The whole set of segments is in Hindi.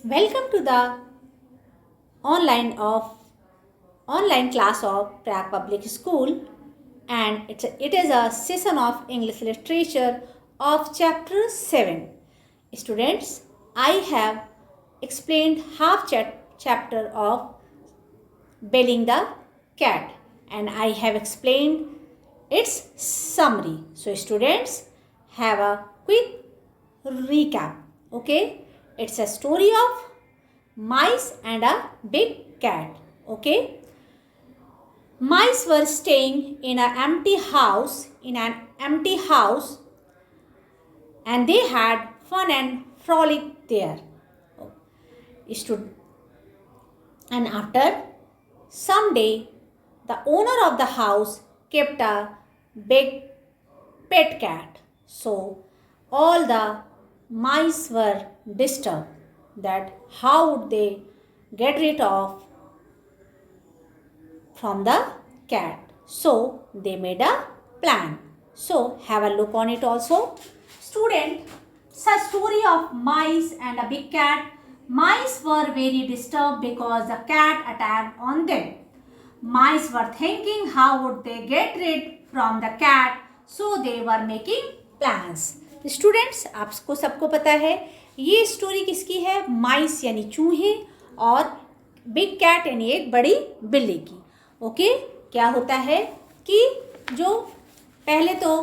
Welcome to the online of online class of Prague Public School, and it is a session of English literature of chapter 7. Students, I have explained half chapter of Belling the Cat, and I have explained its summary. So students, have a quick recap. Okay, it's a story of mice and a big cat. Okay, mice were staying in an empty house, and they had fun and frolic there. Stood and after some day, the owner of the house kept a big pet cat. So all the mice were disturbed that how would they get rid of from the cat. So they made a plan. So have a look on it also. Student, it's a story of mice and a big cat. Mice were very disturbed because the cat attacked on them. Mice were thinking how would they get rid from the cat, so they were making plans. Students, आपको सबको पता है ये स्टोरी किसकी है? माइस यानी चूहे और बिग कैट यानी एक बड़ी बिल्ली की. ओके, क्या होता है कि जो पहले तो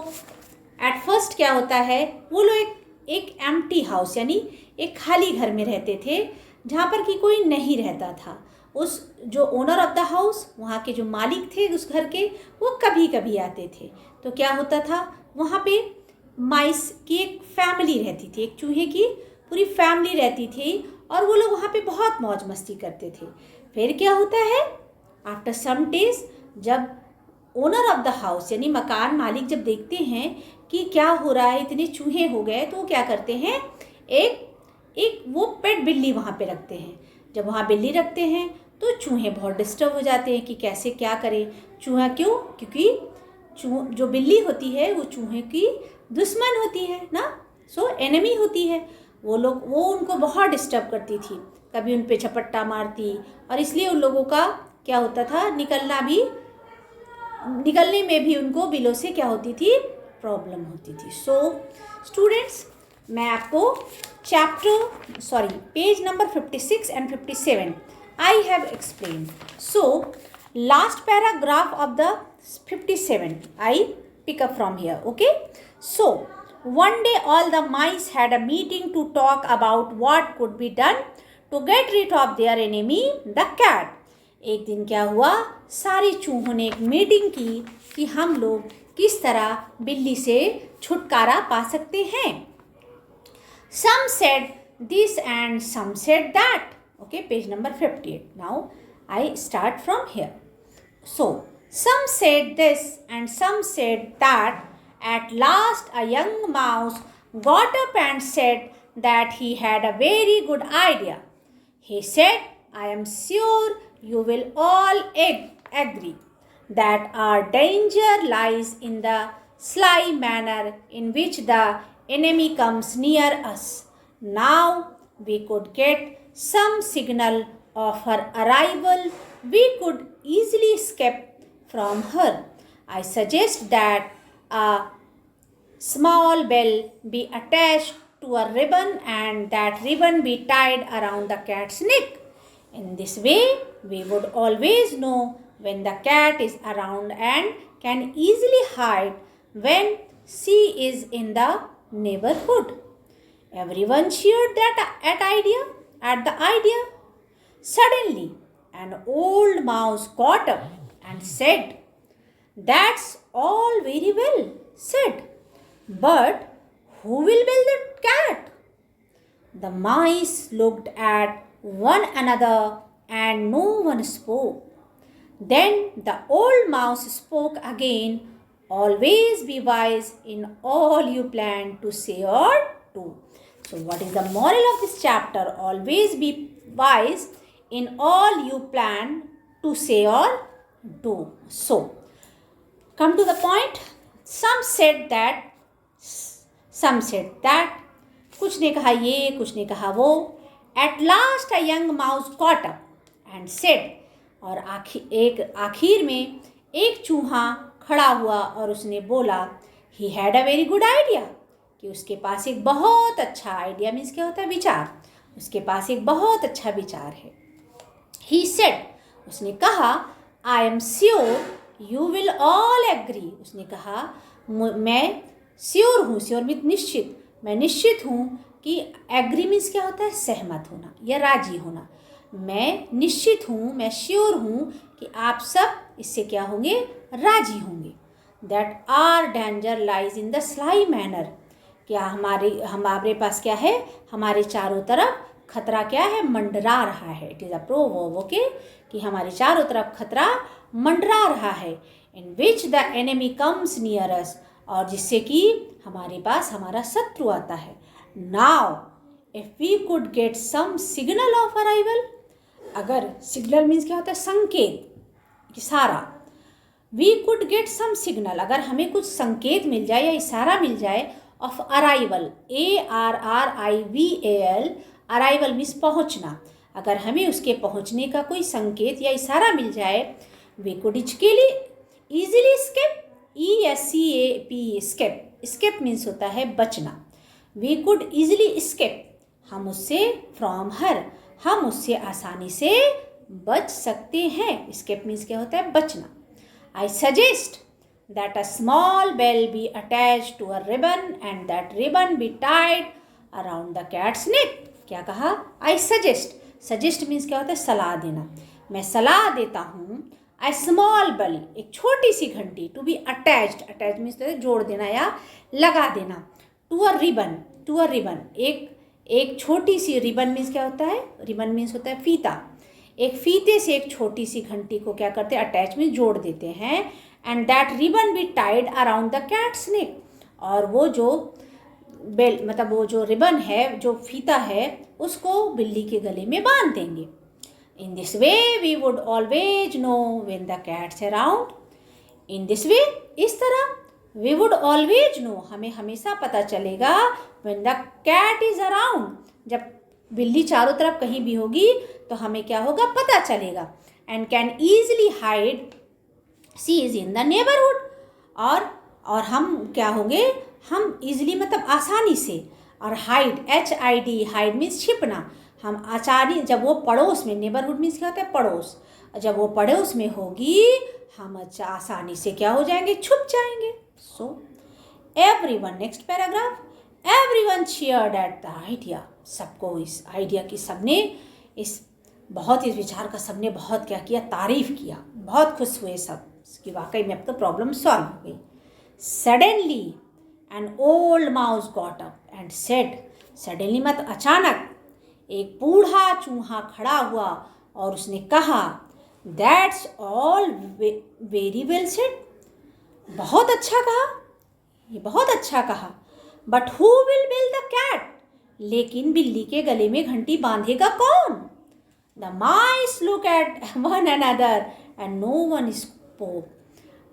एट फर्स्ट क्या होता है, वो लोग एक एम्प्टी हाउस यानी एक खाली घर में रहते थे जहाँ पर कि कोई नहीं रहता था. उस जो ओनर ऑफ द हाउस, वहाँ के जो मालिक थे उस घर के, वो कभी कभी आते थे. तो क्या होता था, वहाँ पे माइस की एक फैमिली रहती थी, एक चूहे की पूरी फैमिली रहती थी और वो लोग वहाँ पे बहुत मौज मस्ती करते थे. फिर क्या होता है, आफ्टर सम डेज जब ओनर ऑफ द हाउस यानी मकान मालिक जब देखते हैं कि क्या हो रहा है, इतने चूहे हो गए, तो वो क्या करते हैं, एक एक वो पेट बिल्ली वहाँ पे रखते हैं. जब वहाँ बिल्ली रखते हैं तो चूहे बहुत डिस्टर्ब हो जाते हैं कि कैसे क्या करें. चूहा क्यों? क्योंकि जो बिल्ली होती है वो चूहे की दुश्मन होती है ना, सो एनिमी होती है. वो उनको बहुत डिस्टर्ब करती थी, कभी उन पे झपट्टा मारती, और इसलिए उन लोगों का क्या होता था, निकलने में भी उनको बिलों से क्या होती थी, प्रॉब्लम होती थी. सो स्टूडेंट्स, मैं आपको page number 56 and 57 I have explained. So last paragraph of the 57 I pick up from here. Okay, so one day all the mice had a meeting to talk about what could be done to get rid of their enemy the cat. एक दिन क्या हुआ, सारे चूहों ने एक मीटिंग की कि हम लोग किस तरह बिल्ली से छुटकारा पा सकते हैं. Some said this and some said that. Okay, page number 58. Now I start from here. So some said this and some said that. At last a young mouse got up and said that he had a very good idea. He said, I am sure you will all agree that our danger lies in the sly manner in which the enemy comes near us. Now we could get some signal of her arrival. We could easily escape from her. I suggest that a small bell be attached to a ribbon and that ribbon be tied around the cat's neck. In this way, we would always know when the cat is around and can easily hide when she is in the neighborhood. Everyone cheered at the idea. Suddenly, an old mouse got up and said, That's all very well said, but who will build the cat? The mice looked at one another and no one spoke. Then the old mouse spoke again. Always be wise in all you plan to say or do. So what is the moral of this chapter? Always be wise in all you plan to say or do. So come to the point. Some said that. कुछ ने कहा ये, कुछ ने कहा वो. At last a young mouse caught up and said, और आखिर में एक चूहा खड़ा हुआ और उसने बोला, he had a very good idea, कि उसके पास एक बहुत अच्छा आइडिया, मीन्स क्या होता है, विचार, उसके पास एक बहुत अच्छा विचार है। ही सेड, उसने कहा, I am sure you will all agree, उसने कहा मैं श्योर हूँ, श्योर मीन्स निश्चित, मैं निश्चित हूँ कि एग्री मीन्स क्या होता है, सहमत होना या राजी होना, मैं निश्चित हूँ, मैं श्योर हूँ कि आप सब इससे क्या होंगे, राजी होंगे। That are danger lies in the sly manner, क्या हमारे पास क्या है, हमारे चारों तरफ खतरा क्या है, मंडरा रहा है। It is a proverb, okay, कि हमारे चारों तरफ खतरा मंडरा रहा है। In which the enemy comes near us, और जिससे कि हमारे पास हमारा शत्रु आता है। Now if we could get some signal of arrival, अगर सिग्नल मीन्स क्या होता है, संकेत, इशारा, we could get some signal, अगर हमें कुछ संकेत मिल जाए या इशारा मिल जाए, of arrival, ARRIVAL, arrival means पहुंचना, अगर हमें उसके पहुंचने का कोई संकेत या इशारा मिल जाए, we could easily escape, ESCAP, escape, escape means होता है बचना, वी कुड इजीली स्केप, हम उससे, फ्रॉम हर, हम उससे आसानी से बच सकते हैं। स्केप मीन्स क्या होता है, बचना। I suggest that a small bell be attached to a ribbon and that ribbon be tied around the cat's neck. क्या कहा, I suggest, suggest means क्या होता है, सलाह देना, मैं सलाह देता हूँ, a small bell, एक छोटी सी घंटी, to be attached, attached means जोड़ देना या लगा देना, to a ribbon, to a ribbon, एक छोटी सी, रिबन मीन्स क्या होता है, रिबन मीन्स होता है फीता, एक फीते से एक छोटी सी घंटी को क्या करते हैं, अटैच में जोड़ देते हैं। And that ribbon be tied around the cat's neck, और वो जो बेल मतलब वो जो रिबन है, जो फीता है, उसको बिल्ली के गले में बांध देंगे। In this way we would always know when the cat's around, in this way, इस तरह, वी वुड ऑलवेज नो, हमें हमेशा पता चलेगा, when the cat is around, जब बिल्ली चारों तरफ कहीं भी होगी तो हमें क्या होगा, पता चलेगा। And can easily hide, she is in the neighbourhood, और हम क्या होंगे, हम इजिली मतलब आसानी से, और हाइड, HID, हाइड मीन्स छिपना, हम आसानी, जब वो पड़ोस में, नेबरहुड मीन्स क्या होता है, पड़ोस, जब वो पड़ोस में होगी हम आसानी से क्या हो जाएंगे, छुप जाएंगे। So everyone, next paragraph, everyone cheered at the idea, सबको इस आइडिया की, सबने इस विचार का सबने बहुत क्या किया, तारीफ किया, बहुत खुश हुए सब कि वाकई में अब तो प्रॉब्लम सॉल्व हो गई। Suddenly an old mouse got up and said, suddenly मत अचानक, एक बूढ़ा चूहा खड़ा हुआ और उसने कहा, that's all very well said, बहुत अच्छा कहा, ये बहुत अच्छा कहा, but who will bell the cat, लेकिन बिल्ली के गले में घंटी बांधेगा कौन। The mice look at one another and no one spoke,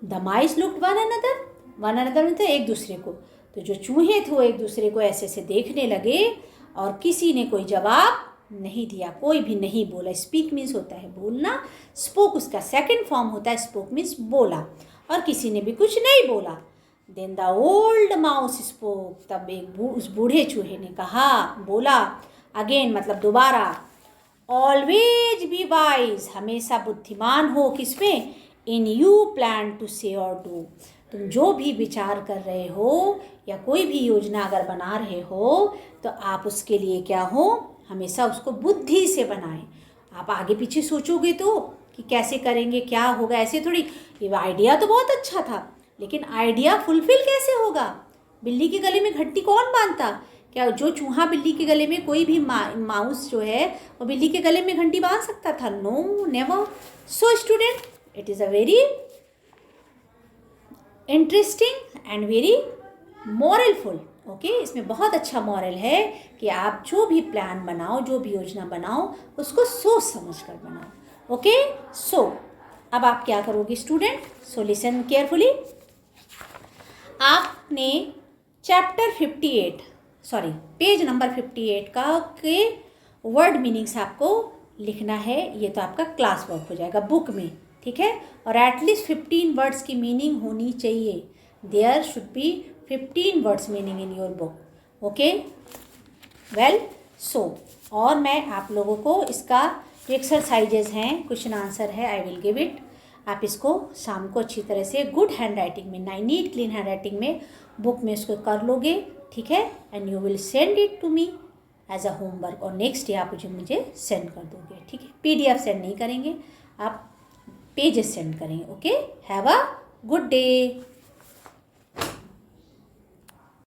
the mice look one another मतलब एक दूसरे को, तो जो चूहे थे वो एक दूसरे को ऐसे से देखने लगे और किसी ने कोई जवाब नहीं दिया, कोई भी नहीं बोला। स्पीक मीन्स होता है बोलना, स्पोक उसका सेकंड फॉर्म होता है, स्पोक मीन्स बोला, और किसी ने भी कुछ नहीं बोला। Then the old mouse spoke, तब उस बूढ़े चूहे ने कहा, बोला, अगेन मतलब दोबारा, ऑलवेज बी वाइज, हमेशा बुद्धिमान हो, किसमें, इन यू प्लान टू से और डू, तुम जो भी विचार कर रहे हो या कोई भी योजना अगर बना रहे हो तो आप उसके लिए क्या हो, हमेशा उसको बुद्धि से बनाएं। आप आगे पीछे सोचोगे तो कि कैसे करेंगे, क्या होगा, ऐसे थोड़ी, ये आइडिया तो बहुत अच्छा था लेकिन आइडिया फुलफिल कैसे होगा, बिल्ली के गले में घंटी कौन बांधता, क्या जो चूहा बिल्ली के गले में, कोई भी माउस जो है वो बिल्ली के गले में घंटी बांध सकता था, no never. So student, it is a very interesting and very moralful, okay, इसमें बहुत अच्छा मॉरल है कि आप जो भी प्लान बनाओ, जो भी योजना बनाओ, उसको सोच समझ कर बनाओ, ओके। सो अब आप क्या करोगे स्टूडेंट, सो लिसन केयरफुली। आपने चैप्टर 58 पेज नंबर 58 का के वर्ड मीनिंग्स आपको लिखना है। ये तो आपका क्लास वर्क हो जाएगा बुक में, ठीक है। और एटलीस्ट 15 वर्ड्स की मीनिंग होनी चाहिए। There should be 15 words meaning in your book, okay. Well so और मैं आप लोगों को इसका जो एक्सरसाइजेज हैं, क्वेश्चन आंसर है, आई विल गिव इट। आप इसको शाम को अच्छी तरह से गुड हैंड राइटिंग में, नीट क्लीन हैंड राइटिंग में बुक में इसको कर लोगे, ठीक है। And you will send it to me as a homework, और नेक्स्ट डे आप मुझे सेंड कर दोगे, ठीक है। PDF सेंड नहीं करेंगे, आप पेजेस सेंड करेंगे, okay. Have a good day.